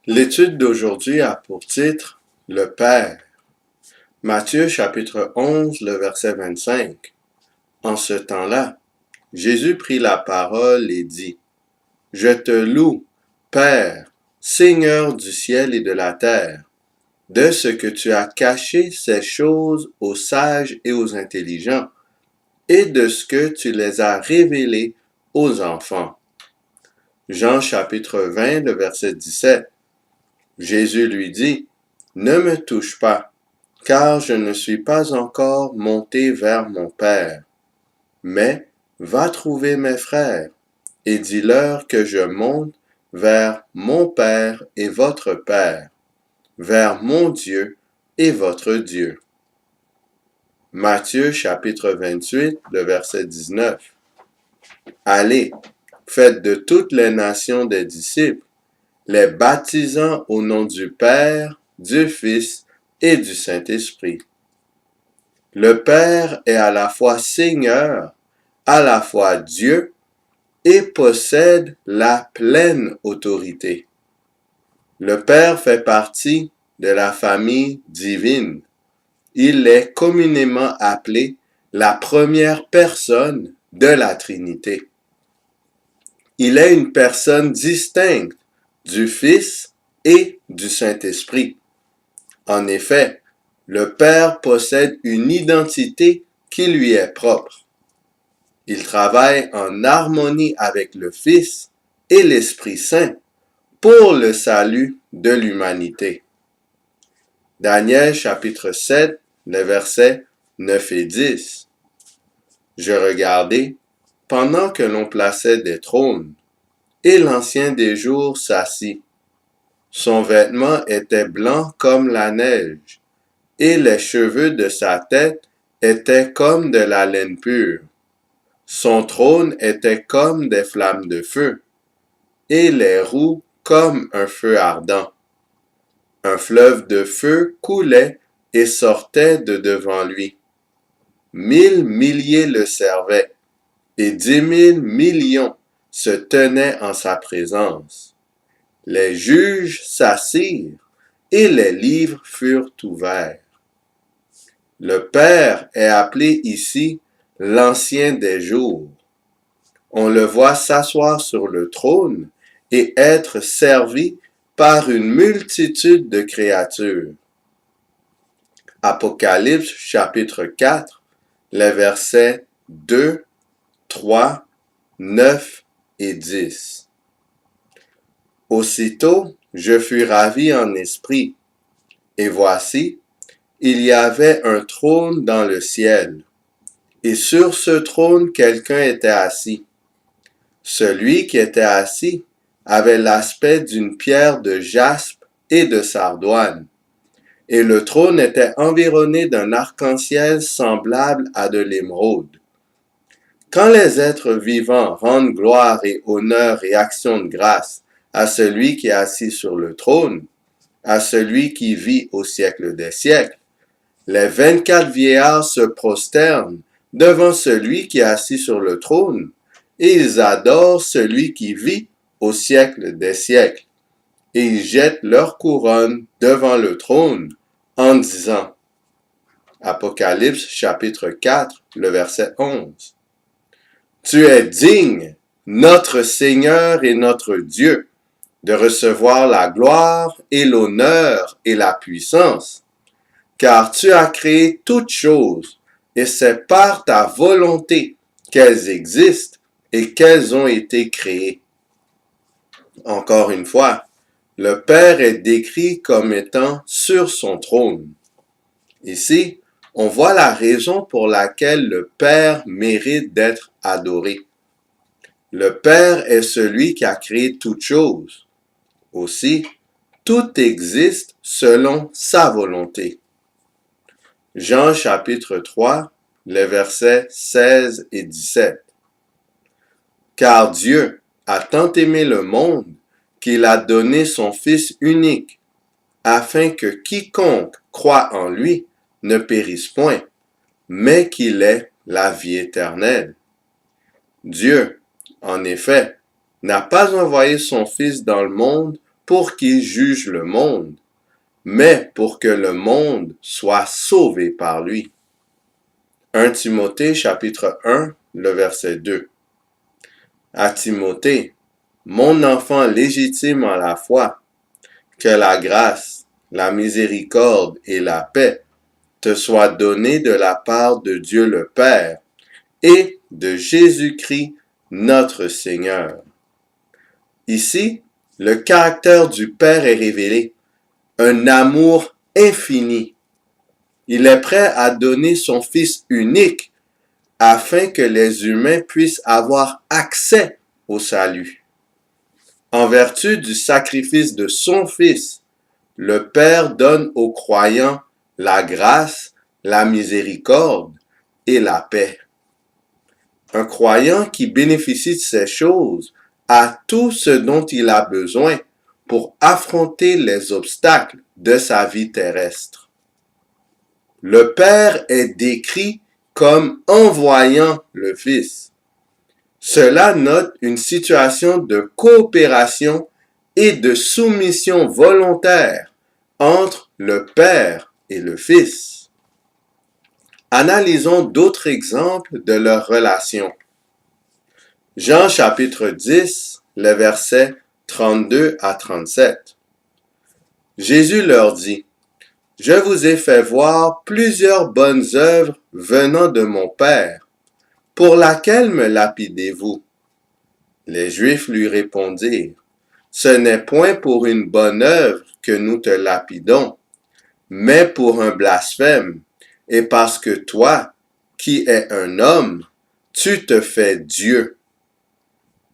L'étude d'aujourd'hui a pour titre « Le Père ». Matthieu chapitre 11, le verset 25. En ce temps-là, Jésus prit la parole et dit « Je te loue, Père, Seigneur du ciel et de la terre, de ce que tu as caché ces choses aux sages et aux intelligents, et de ce que tu les as révélées aux enfants. » Jean chapitre 20, le verset 17. Jésus lui dit, « Ne me touche pas, car je ne suis pas encore monté vers mon Père. Mais va trouver mes frères, et dis-leur que je monte vers mon Père et votre Père, vers mon Dieu et votre Dieu. » Matthieu chapitre 28, le verset 19. Allez, faites de toutes les nations des disciples, les baptisant au nom du Père, du Fils et du Saint-Esprit. Le Père est à la fois Seigneur, à la fois Dieu, et possède la pleine autorité. Le Père fait partie de la famille divine. Il est communément appelé la première personne de la Trinité. Il est une personne distincte du Fils et du Saint-Esprit. En effet, le Père possède une identité qui lui est propre. Il travaille en harmonie avec le Fils et l'Esprit Saint pour le salut de l'humanité. Daniel chapitre 7, les versets 9 et 10. Je regardai pendant que l'on plaçait des trônes, et l'Ancien des jours s'assit. Son vêtement était blanc comme la neige, et les cheveux de sa tête étaient comme de la laine pure. Son trône était comme des flammes de feu, et les roues comme un feu ardent. Un fleuve de feu coulait et sortait de devant lui. 1000 milliers le servaient, et 10 000 millions se tenaient en sa présence. Les juges s'assirent, et les livres furent ouverts. Le Père est appelé ici l'Ancien des jours. On le voit s'asseoir sur le trône et être servi par une multitude de créatures. Apocalypse chapitre 4, les versets 2, 3, 9 et 10. Aussitôt, je fus ravi en esprit, et voici, il y avait un trône dans le ciel, et sur ce trône quelqu'un était assis. Celui qui était assis avait l'aspect d'une pierre de jaspe et de sardoine, et le trône était environné d'un arc-en-ciel semblable à de l'émeraude. Quand les êtres vivants rendent gloire et honneur et action de grâce à celui qui est assis sur le trône, à celui qui vit au siècle des siècles, les 24 vieillards se prosternent devant celui qui est assis sur le trône, et ils adorent celui qui vit au siècle des siècles, et ils jettent leur couronne devant le trône, en disant, Apocalypse chapitre 4, le verset 11, « Tu es digne, notre Seigneur et notre Dieu, de recevoir la gloire et l'honneur et la puissance, car tu as créé toutes choses, et c'est par ta volonté qu'elles existent et qu'elles ont été créées. » Encore une fois, le Père est décrit comme étant sur son trône. Ici, on voit la raison pour laquelle le Père mérite d'être adoré. Le Père est celui qui a créé toutes choses. Aussi, tout existe selon sa volonté. Jean chapitre 3, les versets 16 et 17. Car Dieu a tant aimé le monde qu'il a donné son Fils unique, afin que quiconque croit en lui ne périsse point, mais qu'il ait la vie éternelle. Dieu, en effet, n'a pas envoyé son Fils dans le monde pour qu'il juge le monde, mais pour que le monde soit sauvé par lui. 1 Timothée chapitre 1, le verset 2. À Timothée, mon enfant légitime en la foi, que la grâce, la miséricorde et la paix te soient données de la part de Dieu le Père et de Jésus-Christ notre Seigneur. Ici, le caractère du Père est révélé, un amour infini. Il est prêt à donner son Fils unique afin que les humains puissent avoir accès au salut. En vertu du sacrifice de son Fils, le Père donne aux croyants la grâce, la miséricorde et la paix. Un croyant qui bénéficie de ces choses a tout ce dont il a besoin pour affronter les obstacles de sa vie terrestre. Le Père est décrit comme envoyant le Fils. Cela note une situation de coopération et de soumission volontaire entre le Père et le Fils. Analysons d'autres exemples de leur relation. Jean chapitre 10, les versets 32 à 37. Jésus leur dit, « Je vous ai fait voir plusieurs bonnes œuvres venant de mon Père. Pour laquelle me lapidez-vous? » Les Juifs lui répondirent, « Ce n'est point pour une bonne œuvre que nous te lapidons, mais pour un blasphème, et parce que toi, qui es un homme, tu te fais Dieu. »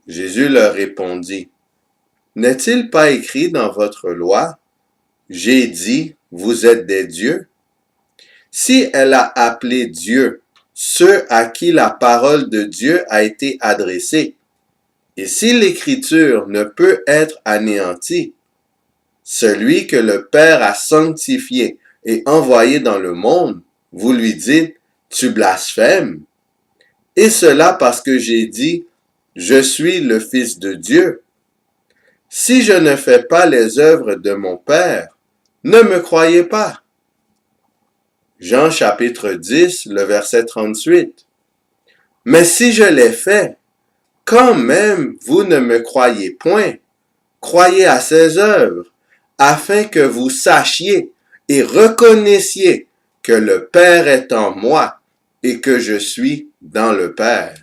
Jésus leur répondit, « N'est-il pas écrit dans votre loi, j'ai dit, vous êtes des dieux? Si elle a appelé Dieu ceux à qui la parole de Dieu a été adressée, et si l'écriture ne peut être anéantie, celui que le Père a sanctifié et envoyé dans le monde, vous lui dites, tu blasphèmes. Et cela parce que j'ai dit, je suis le Fils de Dieu. Si je ne fais pas les œuvres de mon Père, ne me croyez pas. Jean chapitre 10, le verset 38. Mais si je les fais, quand même vous ne me croyez point, croyez à ses œuvres, afin que vous sachiez et reconnaissiez que le Père est en moi et que je suis dans le Père.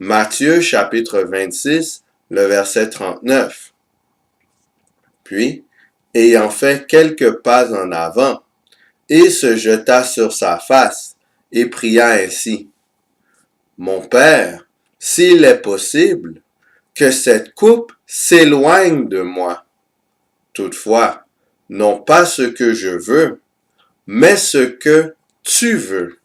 Matthieu chapitre 26, le verset 39. Puis, ayant fait quelques pas en avant, il se jeta sur sa face et pria ainsi, « Mon Père, s'il est possible, que cette coupe s'éloigne de moi. Toutefois, non pas ce que je veux, mais ce que tu veux. »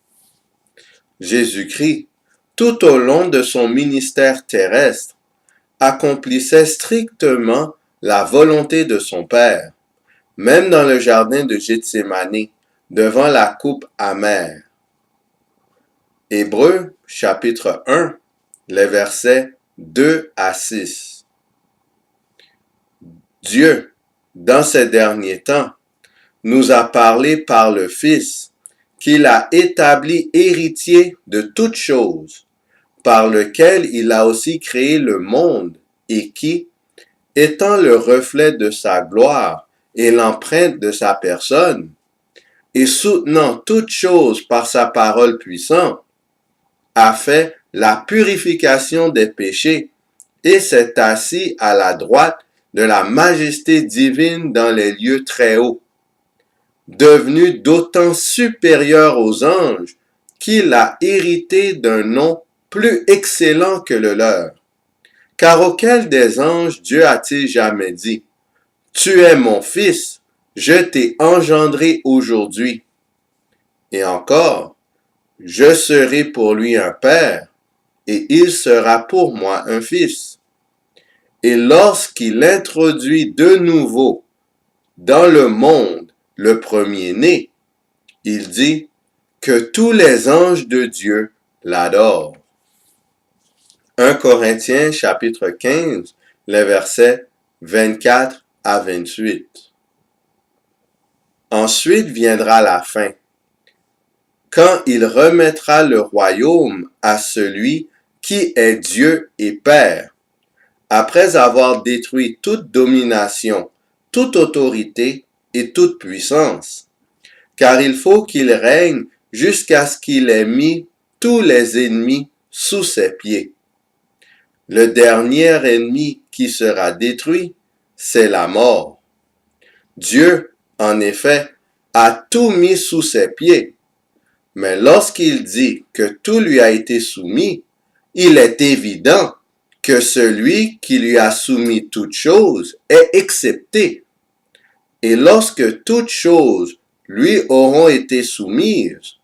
Jésus-Christ, tout au long de son ministère terrestre, accomplissait strictement la volonté de son Père, même dans le jardin de Gethsémani, devant la coupe amère. Hébreux chapitre 1, les versets 2 à 6. Dieu, dans ces derniers temps, nous a parlé par le Fils, qu'il a établi héritier de toutes choses, par lequel il a aussi créé le monde, et qui, étant le reflet de sa gloire et l'empreinte de sa personne, et soutenant toutes choses par sa parole puissante, a fait la purification des péchés et s'est assis à la droite de la majesté divine dans les lieux très hauts, devenu d'autant supérieur aux anges qu'il a hérité d'un nom plus excellent que le leur. Car auquel des anges Dieu a-t-il jamais dit, « Tu es mon fils, je t'ai engendré aujourd'hui. » Et encore, « Je serai pour lui un père, et il sera pour moi un fils. » Et lorsqu'il introduit de nouveau dans le monde le premier-né, il dit que tous les anges de Dieu l'adorent. 1 Corinthiens chapitre 15, les versets 24 à 28. Ensuite viendra la fin, quand il remettra le royaume à celui qui est Dieu et Père, après avoir détruit toute domination, toute autorité et toute puissance, car il faut qu'il règne jusqu'à ce qu'il ait mis tous les ennemis sous ses pieds. Le dernier ennemi qui sera détruit, c'est la mort. Dieu, en effet, a tout mis sous ses pieds, mais lorsqu'il dit que tout lui a été soumis, il est évident que celui qui lui a soumis toutes choses est excepté. Et lorsque toutes choses lui auront été soumises,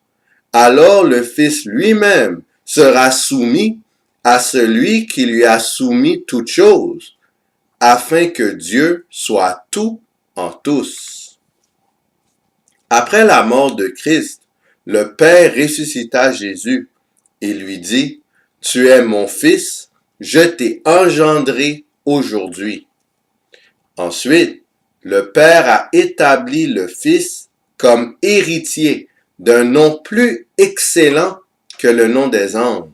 alors le Fils lui-même sera soumis à celui qui lui a soumis toutes choses, afin que Dieu soit tout en tous. Après la mort de Christ, le Père ressuscita Jésus et lui dit, « Tu es mon Fils, je t'ai engendré aujourd'hui. » Ensuite, le Père a établi le Fils comme héritier d'un nom plus excellent que le nom des anges.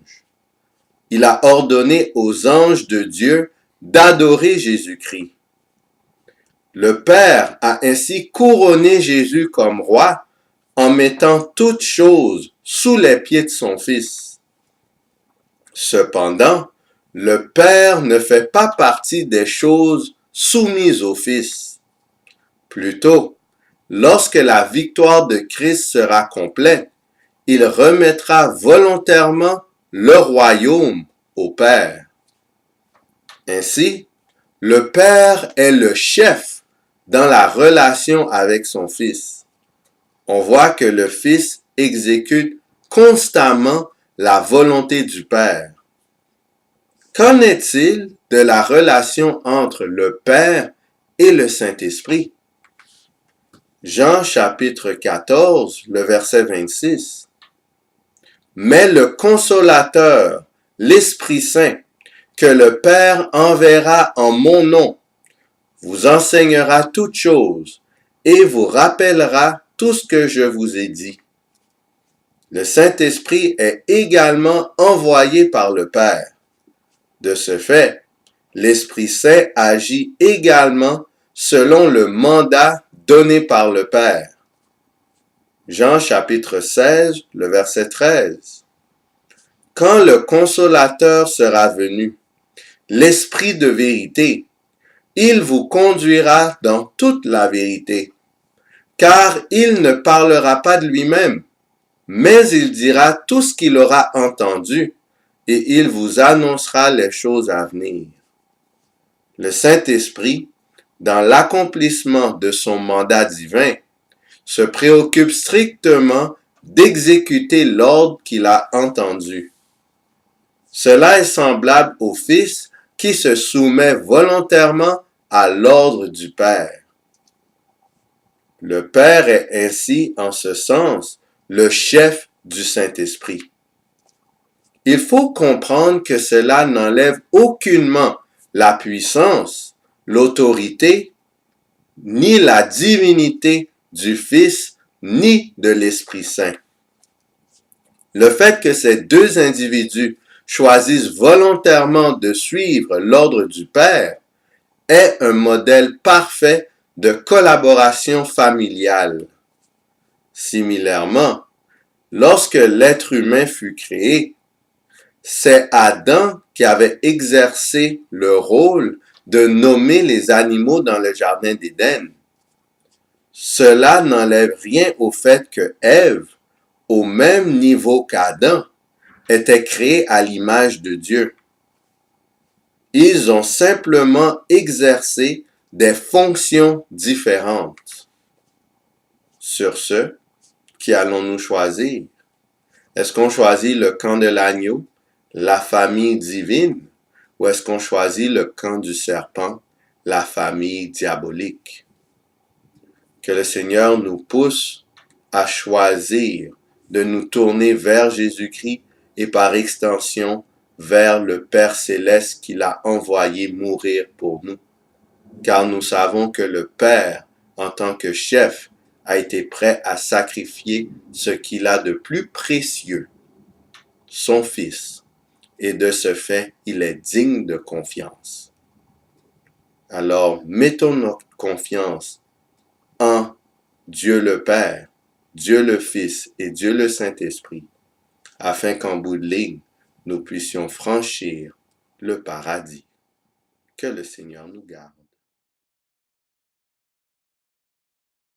Il a ordonné aux anges de Dieu d'adorer Jésus-Christ. Le Père a ainsi couronné Jésus comme roi en mettant toutes choses sous les pieds de son Fils. Cependant, le Père ne fait pas partie des choses soumises au Fils. Plutôt, lorsque la victoire de Christ sera complète, il remettra volontairement le royaume au Père. Ainsi, le Père est le chef dans la relation avec son Fils. On voit que le Fils exécute constamment la volonté du Père. Qu'en est-il de la relation entre le Père et le Saint-Esprit? Jean chapitre 14, le verset 26. Mais le Consolateur, l'Esprit Saint, que le Père enverra en mon nom, vous enseignera toutes choses et vous rappellera tout ce que je vous ai dit. Le Saint-Esprit est également envoyé par le Père. De ce fait, l'Esprit Saint agit également selon le mandat donné par le Père. Jean chapitre 16, le verset 13. Quand le Consolateur sera venu, l'Esprit de vérité, il vous conduira dans toute la vérité, car il ne parlera pas de lui-même, mais il dira tout ce qu'il aura entendu, et il vous annoncera les choses à venir. Le Saint-Esprit, dans l'accomplissement de son mandat divin, se préoccupe strictement d'exécuter l'ordre qu'il a entendu. Cela est semblable au Fils qui se soumet volontairement à l'ordre du Père. Le Père est ainsi, en ce sens, le chef du Saint-Esprit. Il faut comprendre que cela n'enlève aucunement la puissance, l'autorité, ni la divinité du Fils, ni de l'Esprit Saint. Le fait que ces deux individus choisissent volontairement de suivre l'ordre du Père est un modèle parfait de collaboration familiale. Similairement, lorsque l'être humain fut créé, c'est Adam qui avait exercé le rôle de nommer les animaux dans le jardin d'Éden. Cela n'enlève rien au fait que Ève, au même niveau qu'Adam, était créée à l'image de Dieu. Ils ont simplement exercé des fonctions différentes. Sur ce, qui allons-nous choisir? Est-ce qu'on choisit le camp de l'agneau, la famille divine, ou est-ce qu'on choisit le camp du serpent, la famille diabolique? Que le Seigneur nous pousse à choisir de nous tourner vers Jésus-Christ et par extension vers le Père céleste qu'il a envoyé mourir pour nous. car nous savons que le Père, en tant que chef, a été prêt à sacrifier ce qu'il a de plus précieux, son Fils, et de ce fait, il est digne de confiance. Alors, mettons notre confiance en Dieu le Père, Dieu le Fils et Dieu le Saint-Esprit, afin qu'en bout de ligne, nous puissions franchir le paradis. Que le Seigneur nous garde.